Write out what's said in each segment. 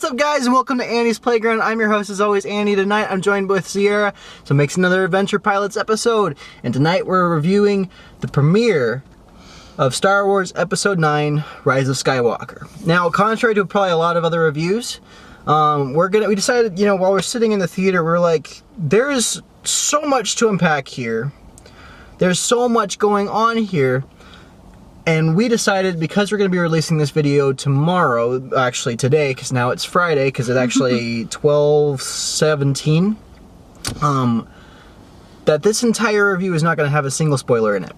up, guys, and welcome to Annie's Playground. I'm your host, as always, Annie. Tonight I'm joined with Sierra, so it makes another Adventure Pilots episode. And tonight we're reviewing the premiere of Star Wars Episode 9, Rise of Skywalker. Now, contrary to probably a lot of other reviews, we decided, while we're sitting in the theater, we're like, there's so much to unpack here. There's so much going on here. And we decided, because we're going to be releasing this video tomorrow, actually today, because now it's Friday, because it's actually 12/17, that this entire review is not going to have a single spoiler in it.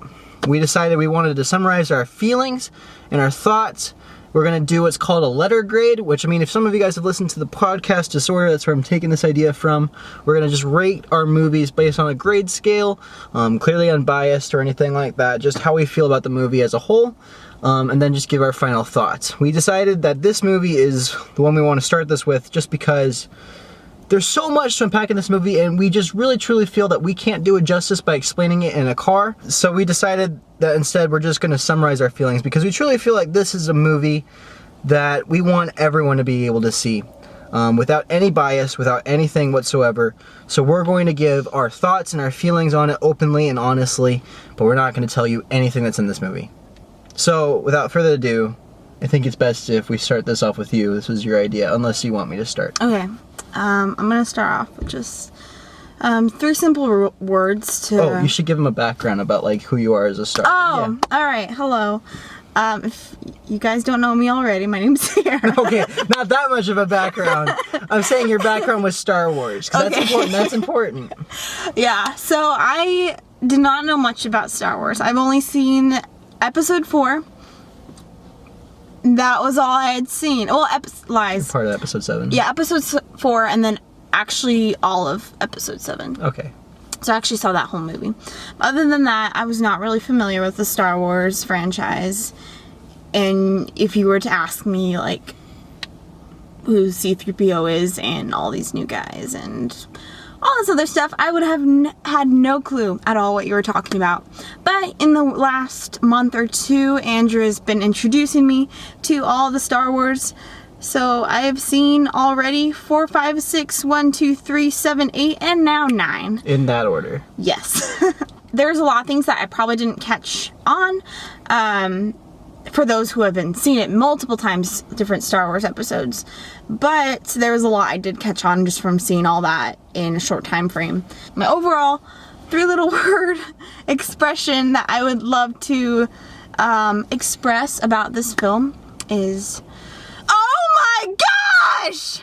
We decided we wanted to summarize our feelings and our thoughts. We're going to do what's called a letter grade, which, I mean, if some of you guys have listened to the podcast Disorder, that's where I'm taking this idea from. We're going to just rate our movies based on a grade scale, clearly unbiased or anything like that, just how we feel about the movie as a whole, and then just give our final thoughts. We decided that this movie is the one we want to start this with just because there's so much to unpack in this movie, and we just really truly feel that we can't do it justice by explaining it in a car. So we decided that instead we're just going to summarize our feelings, because we truly feel like this is a movie that we want everyone to be able to see, without any bias, without anything whatsoever. So we're going to give our thoughts and our feelings on it openly and honestly, but we're not going to tell you anything that's in this movie. So without further ado, I think it's best if we start this off with you. This was your idea, unless you want me to start. Okay. I'm gonna start off with just 3 simple words to... Oh, you should give them a background about, like, who you are as a star. Oh, yeah. Alright, hello. If you guys don't know me already, my name's Sierra. Okay, not that much of a background. I'm saying your background was Star Wars, because that's important. Yeah, so I did not know much about Star Wars. I've only seen Episode 4. That was all I had seen. Well, lies. Part of Episode 7. Yeah, Episode 4, and then actually all of Episode 7. Okay. So I actually saw that whole movie. Other than that, I was not really familiar with the Star Wars franchise. And if you were to ask me, like, who C-3PO is and all these new guys and all this other stuff, I would have had no clue at all what you were talking about. But in the last month or two, Andrew has been introducing me to all the Star Wars. So I have seen already 4, 5, 6, 1, 2, 3, 7, 8, and now 9. In that order. Yes. There's a lot of things that I probably didn't catch on. For those who haven't seen it multiple times, different Star Wars episodes. But there was a lot I did catch on just from seeing all that in a short time frame. My overall 3-little word expression that I would love to express about this film is, oh my gosh!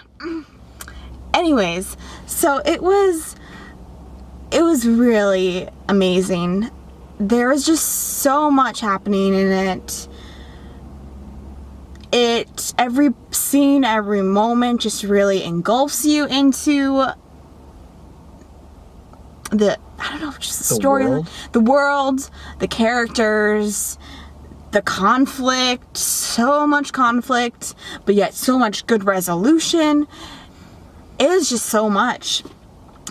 Anyways, so it was really amazing. There was just so much happening in it. Every scene, every moment just really engulfs you into the story, the world, the characters, the conflict, so much conflict, but yet so much good resolution. It was just so much.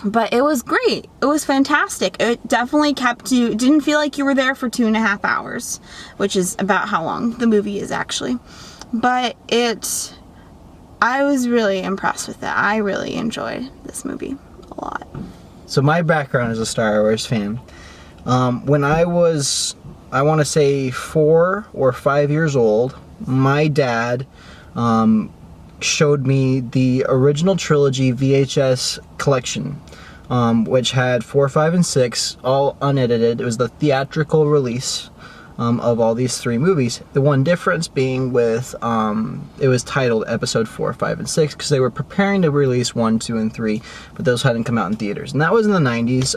But it was great. It was fantastic. It definitely kept you, didn't feel like you were there for 2.5 hours, which is about how long the movie is actually. But I was really impressed with it. I really enjoyed this movie a lot. So my background as a Star Wars fan, when I was, I want to say 4 or 5 years old, my dad showed me the original trilogy VHS collection, which had 4, 5, and 6, all unedited. It was the theatrical release of all these 3 movies. The one difference being with, it was titled Episode 4, 5, and 6, because they were preparing to release 1, 2, and 3, but those hadn't come out in theaters. And that was in the 90s,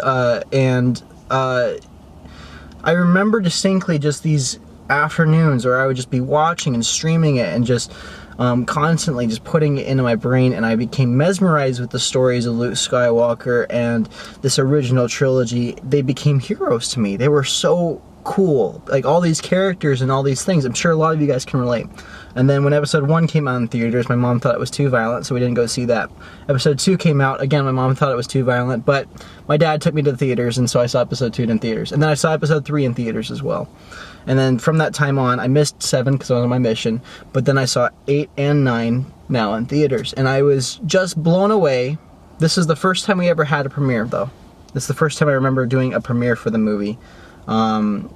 I remember distinctly just these afternoons where I would just be watching and streaming it and just constantly just putting it into my brain, and I became mesmerized with the stories of Luke Skywalker and this original trilogy. They became heroes to me. They were so cool, like all these characters and all these things. I'm sure a lot of you guys can relate. And then when episode 1 came out in theaters, my mom thought it was too violent, so we didn't go see that. Episode 2 came out, again, my mom thought it was too violent, but my dad took me to the theaters, and so I saw episode 2 in theaters. And then I saw episode 3 in theaters as well. And then from that time on, I missed 7 because I was on my mission, but then I saw 8 and 9 now in theaters. And I was just blown away. This is the first time we ever had a premiere, though. This is the first time I remember doing a premiere for the movie. And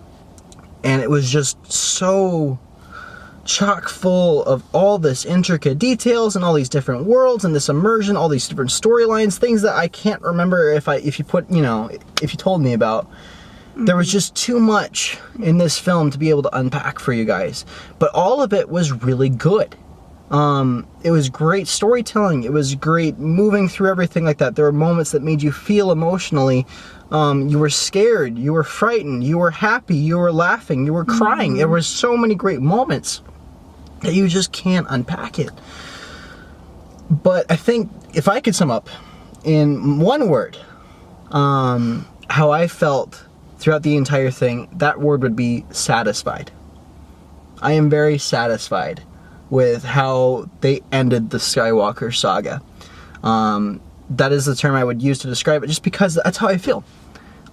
it was just so chock full of all this intricate details and all these different worlds and this immersion, all these different storylines, things that I can't remember if you told me about. There was just too much in this film to be able to unpack for you guys. But all of it was really good. It was great storytelling. It was great moving through everything like that. There were moments that made you feel emotionally. You were scared, you were frightened, you were happy, you were laughing, you were crying. There were so many great moments that you just can't unpack it. But I think if I could sum up in one word how I felt throughout the entire thing, that word would be satisfied. I am very satisfied with how they ended the Skywalker saga. That is the term I would use to describe it, just because that's how I feel.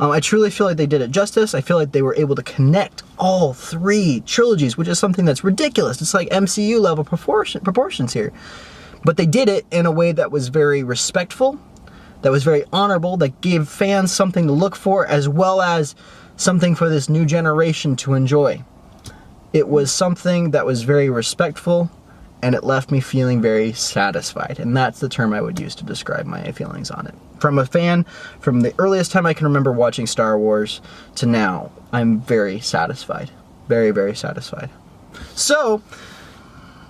I truly feel like they did it justice. I feel like they were able to connect all 3 trilogies, which is something that's ridiculous. It's like MCU level proportions here. But they did it in a way that was very respectful, that was very honorable, that gave fans something to look for, as well as something for this new generation to enjoy. It was something that was very respectful, and it left me feeling very satisfied. And that's the term I would use to describe my feelings on it. From a fan, from the earliest time I can remember watching Star Wars to now, I'm very satisfied. Very, very satisfied. So,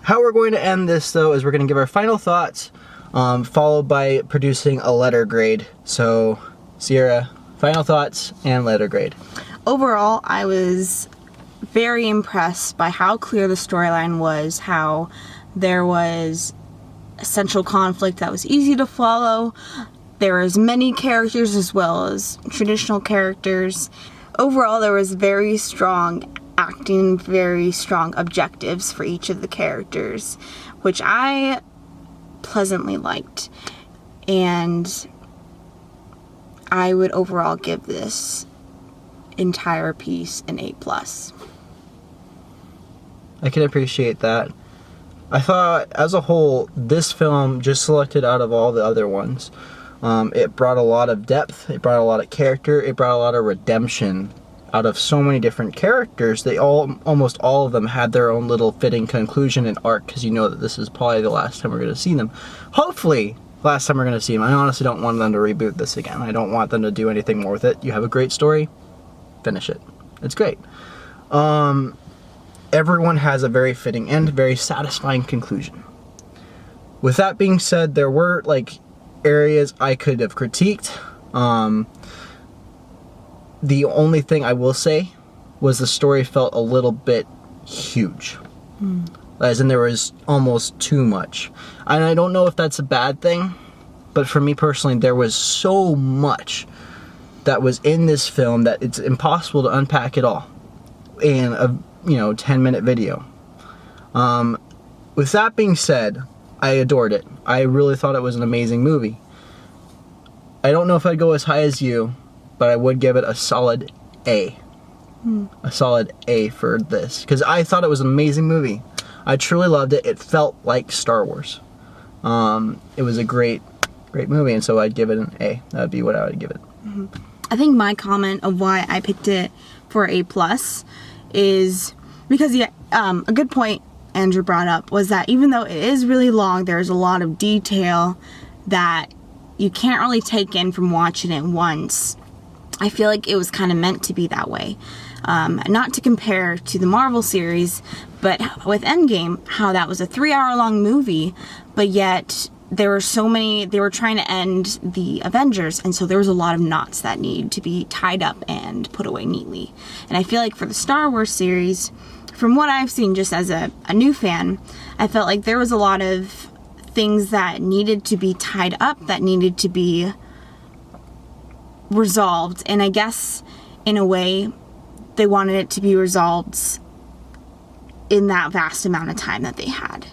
how we're going to end this, though, is we're going to give our final thoughts, followed by producing a letter grade. So, Sierra, final thoughts and letter grade. Overall, I was very impressed by how clear the storyline was, how there was a central conflict that was easy to follow. There was many characters as well as traditional characters. Overall, there was very strong acting, very strong objectives for each of the characters, which I pleasantly liked. And I would overall give this entire piece an A+. I can appreciate that. I thought, as a whole, this film, just selected out of all the other ones, it brought a lot of depth, it brought a lot of character, it brought a lot of redemption out of so many different characters. They almost all of them had their own little fitting conclusion and arc, because you know that this is probably the last time we're going to see them. Hopefully, last time we're going to see them. I honestly don't want them to reboot this again. I don't want them to do anything more with it. You have a great story, finish it. It's great. Everyone has a very fitting end, very satisfying conclusion. With that being said, there were areas I could have critiqued. The only thing I will say was the story felt a little bit huge. As in, there was almost too much. And I don't know if that's a bad thing, but for me personally, there was so much that was in this film that it's impossible to unpack it all in a 10-minute video. With that being said, I adored it. I really thought it was an amazing movie. I don't know if I'd go as high as you, but I would give it a solid A. A solid A for this, because I thought it was an amazing movie. I truly loved it. It felt like Star Wars. It was a great movie, and so I'd give it an A. That would be what I would give it. I think my comment of why I picked it for A+ is because a good point Andrew brought up was that even though it is really long, there's a lot of detail that you can't really take in from watching it once. I feel like it was kind of meant to be that way. Not to compare to the Marvel series, but with Endgame, how that was a 3-hour-long movie, but yet there were so many, they were trying to end the Avengers, and so there was a lot of knots that need to be tied up and put away neatly. And I feel like for the Star Wars series, from what I've seen just as a new fan, I felt like there was a lot of things that needed to be tied up, that needed to be resolved. And I guess, in a way, they wanted it to be resolved in that vast amount of time that they had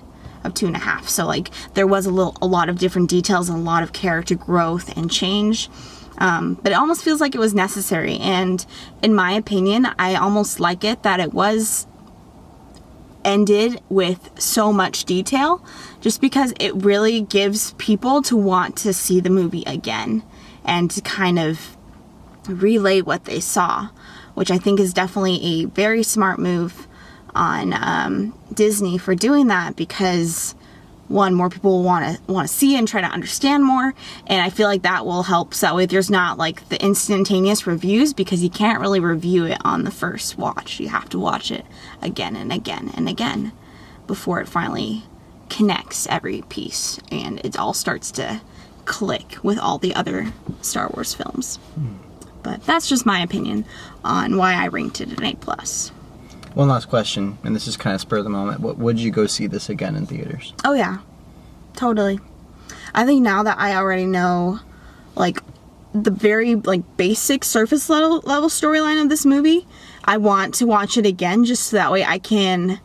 of 2.5. So like there was a lot of different details and a lot of character growth and change. But it almost feels like it was necessary. And in my opinion, I almost like it that it was ended with so much detail, just because it really gives people to want to see the movie again and to kind of relay what they saw, which I think is definitely a very smart move on Disney for doing that, because one, more people want to see and try to understand more, and I feel like that will help. So that way there's not like the instantaneous reviews, because you can't really review it on the first watch. You have to watch it again and again and again before it finally connects every piece and it all starts to click with all the other Star Wars films. But that's just my opinion on why I ranked it an A+. One last question, and this is kind of spur of the moment. Would you go see this again in theaters? Oh yeah, totally. I think now that I already know, like, the very, like, basic surface level storyline of this movie, I want to watch it again just so that way I can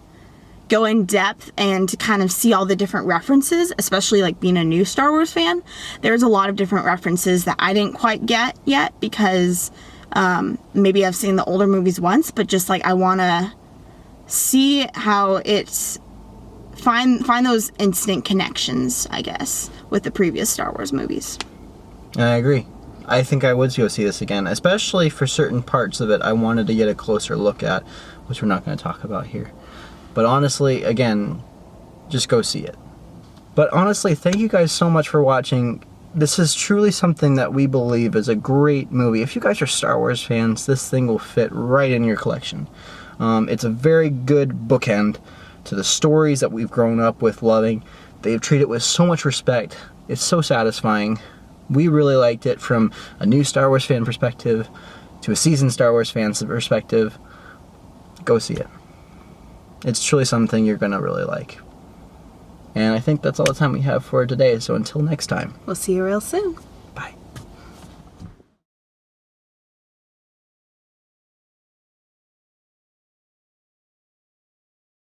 go in depth and to kind of see all the different references, especially like being a new Star Wars fan. There's a lot of different references that I didn't quite get yet because maybe I've seen the older movies once, but just like I want to see how it's find those instant connections, I guess, with the previous Star Wars movies. I agree. I think I would go see this again, especially for certain parts of it I wanted to get a closer look at, which we're not going to talk about here. But honestly, again, just go see it. But honestly, thank you guys so much for watching. This is truly something that we believe is a great movie. If you guys are Star Wars fans, this thing will fit right in your collection. It's a very good bookend to the stories that we've grown up with loving. They've treated it with so much respect. It's so satisfying. We really liked it from a new Star Wars fan perspective to a seasoned Star Wars fan perspective. Go see it. It's truly something you're going to really like. And I think that's all the time we have for today. So until next time. We'll see you real soon.